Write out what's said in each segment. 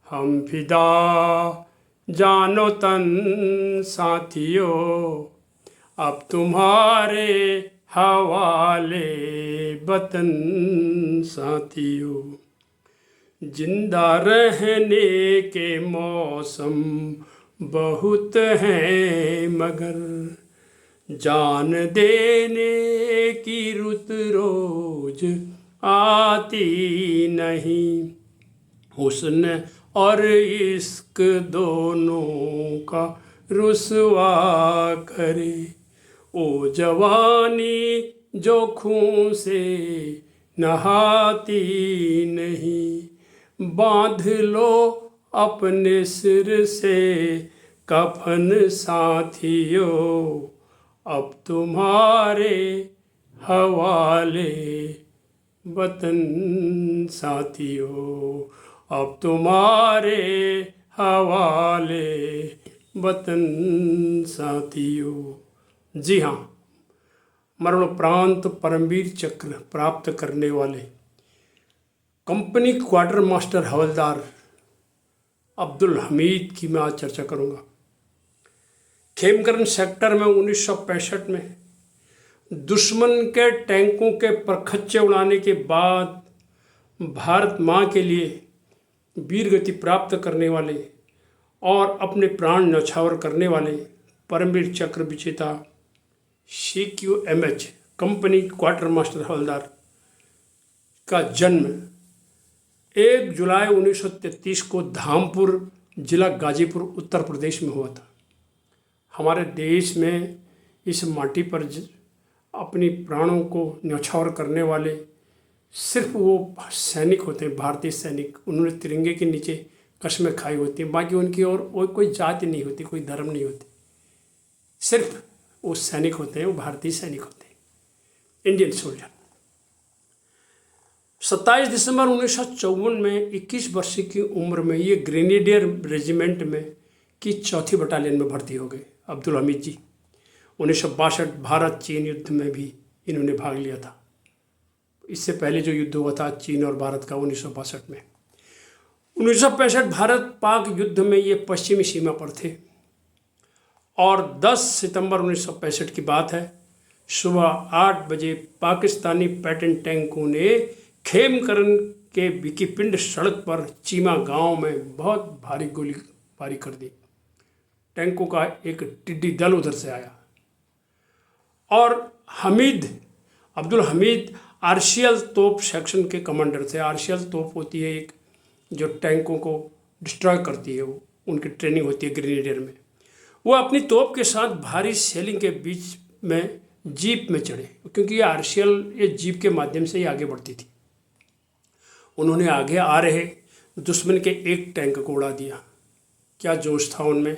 हम फिदा जानो तन साथियों, अब तुम्हारे हवाले वतन साथियों। जिंदा रहने के मौसम बहुत हैं मगर जान देने की रुत रोज आती नहीं। हुस्न और इश्क दोनों का रुसवा करे, ओ जवानी जो खून से नहाती नहीं। बांध लो अपने सिर से कफन साथियों, अब तुम्हारे हवाले वतन साथियों, अब तुम्हारे हवाले वतन साथियों। जी हाँ, मरणोपरांत परमवीर चक्र प्राप्त करने वाले कंपनी क्वार्टर मास्टर हवलदार अब्दुल हमीद की मैं आज चर्चा करूँगा। खेमकरन सेक्टर में 1965 में दुश्मन के टैंकों के परखच्चे उड़ाने के बाद भारत माँ के लिए वीर गति प्राप्त करने वाले और अपने प्राण न्यौछावर करने वाले परमवीर चक्र विजेता CQMH कंपनी क्वार्टर मास्टर हवलदार का जन्म 1 जुलाई 1933 को धामपुर जिला गाजीपुर उत्तर प्रदेश में हुआ था। हमारे देश में इस माटी पर अपनी प्राणों को न्यौछावर करने वाले सिर्फ वो सैनिक होते हैं, भारतीय सैनिक। उन्होंने तिरंगे के नीचे कसमें खाई होती हैं, बाकी उनकी और कोई जाति नहीं होती, कोई धर्म नहीं होती, सिर्फ वो सैनिक होते हैं, वो भारतीय सैनिक होते हैं, इंडियन सोल्जर। 27 दिसंबर 1954 में 21 वर्ष की उम्र में ये ग्रेनेडियर रेजिमेंट में की 4थी बटालियन में भर्ती हो गए अब्दुल हमीद जी। 1962 भारत चीन युद्ध में भी इन्होंने भाग लिया था। इससे पहले जो युद्ध हुआ था चीन और भारत का 1962 में। 1965 भारत पाक युद्ध में ये पश्चिमी सीमा पर थे और 10 सितंबर 1965 की बात है, सुबह 8 बजे पाकिस्तानी पैटर्न टैंकों ने खेमकरन के विकीपिंड सड़क पर चीमा गांव में बहुत भारी गोलीबारी कर दी। टैंकों का एक टिड्डी दल उधर से आया और अब्दुल हमीद आरसीएल तोप सेक्शन के कमांडर थे। आरसीएल तोप होती है एक जो टैंकों को डिस्ट्रॉय करती है, वो उनकी ट्रेनिंग होती है ग्रेनेडियर में। वो अपनी तोप के साथ भारी सेलिंग के बीच में जीप में चढ़े, क्योंकि ये आरसीएल ये जीप के माध्यम से ही आगे बढ़ती थी। उन्होंने आगे आ रहे दुश्मन के एक टैंक को उड़ा दिया। क्या जोश था उनमें,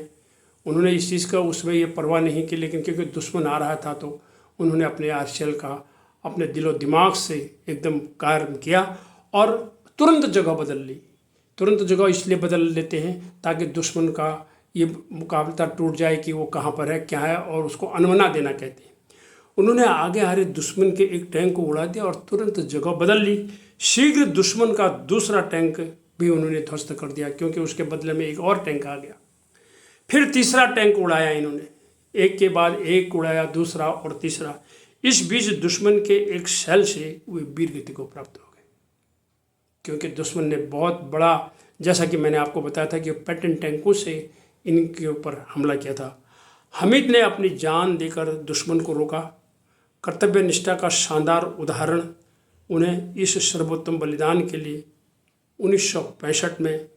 उन्होंने इस चीज़ का उसमें ये परवाह नहीं की, लेकिन क्योंकि दुश्मन आ रहा था तो उन्होंने अपने आरसीएल का अपने दिलो दिमाग से एकदम कार्य किया और तुरंत जगह बदल ली। तुरंत जगह इसलिए बदल लेते हैं ताकि दुश्मन का ये मुकाबला टूट जाए कि वो कहाँ पर है क्या है, और उसको अनमना देना कहते हैं। उन्होंने आगे आ रहे दुश्मन के एक टैंक को उड़ा दिया और तुरंत जगह बदल ली। शीघ्र दुश्मन का दूसरा टैंक भी उन्होंने ध्वस्त कर दिया, क्योंकि उसके बदले में एक और टैंक आ गया। फिर तीसरा टैंक उड़ाया इन्होंने, एक के बाद एक उड़ाया, दूसरा और तीसरा। इस बीच दुश्मन के एक शैल से वे वीर गति को प्राप्त हो गए, क्योंकि दुश्मन ने बहुत बड़ा, जैसा कि मैंने आपको बताया था कि पैटर्न टैंकों से इनके ऊपर हमला किया था। हमीद ने अपनी जान देकर दुश्मन को रोका। कर्तव्य निष्ठा का शानदार उदाहरण उन्हें इस सर्वोत्तम बलिदान के लिए 1965 में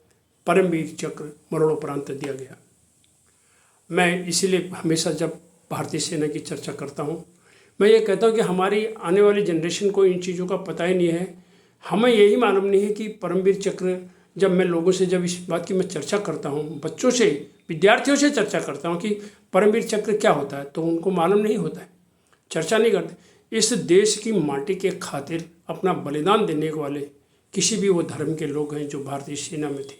परमवीर चक्र मरणोपरांत दिया गया। मैं इसीलिए हमेशा जब भारतीय सेना की चर्चा करता हूँ, मैं ये कहता हूँ कि हमारी आने वाली जनरेशन को इन चीज़ों का पता ही नहीं है। हमें यही मालूम नहीं है कि परमवीर चक्र, जब मैं लोगों से जब इस बात की मैं चर्चा करता हूँ, बच्चों से, विद्यार्थियों से चर्चा करता हूँ कि परमवीर चक्र क्या होता है, तो उनको मालूम नहीं होता है, चर्चा नहीं करते। इस देश की माटी के खातिर अपना बलिदान देने वाले किसी भी वो धर्म के लोग हैं जो भारतीय सेना में थे।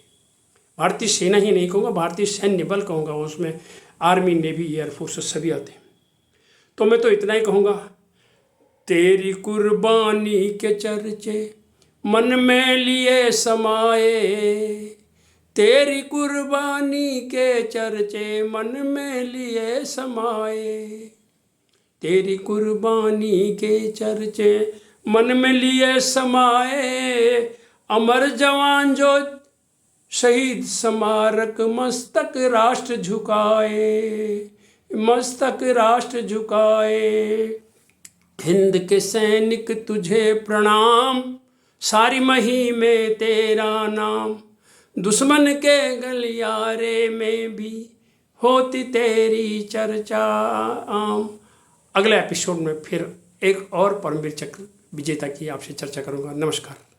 भारतीय सेना ही नहीं कहूँगा, भारतीय सैन्य बल कहूँगा, उसमें आर्मी, नेवी, एयरफोर्स सभी आते हैं। तो मैं तो इतना ही कहूँगा, तेरी कुर्बानी के चर्चे मन में लिए समाए, तेरी कुर्बानी के चर्चे मन में लिए समाए, तेरी कुर्बानी के चर्चे मन में लिए समाए। अमर जवान जो शहीद स्मारक मस्तक राष्ट्र झुकाए, मस्तक राष्ट्र झुकाए। हिंद के सैनिक तुझे प्रणाम, सारी मही में तेरा नाम। दुश्मन के गलियारे में भी होती तेरी चर्चा आम। अगले एपिसोड में फिर एक और परमवीर चक्र विजेता की आपसे चर्चा करूंगा। नमस्कार।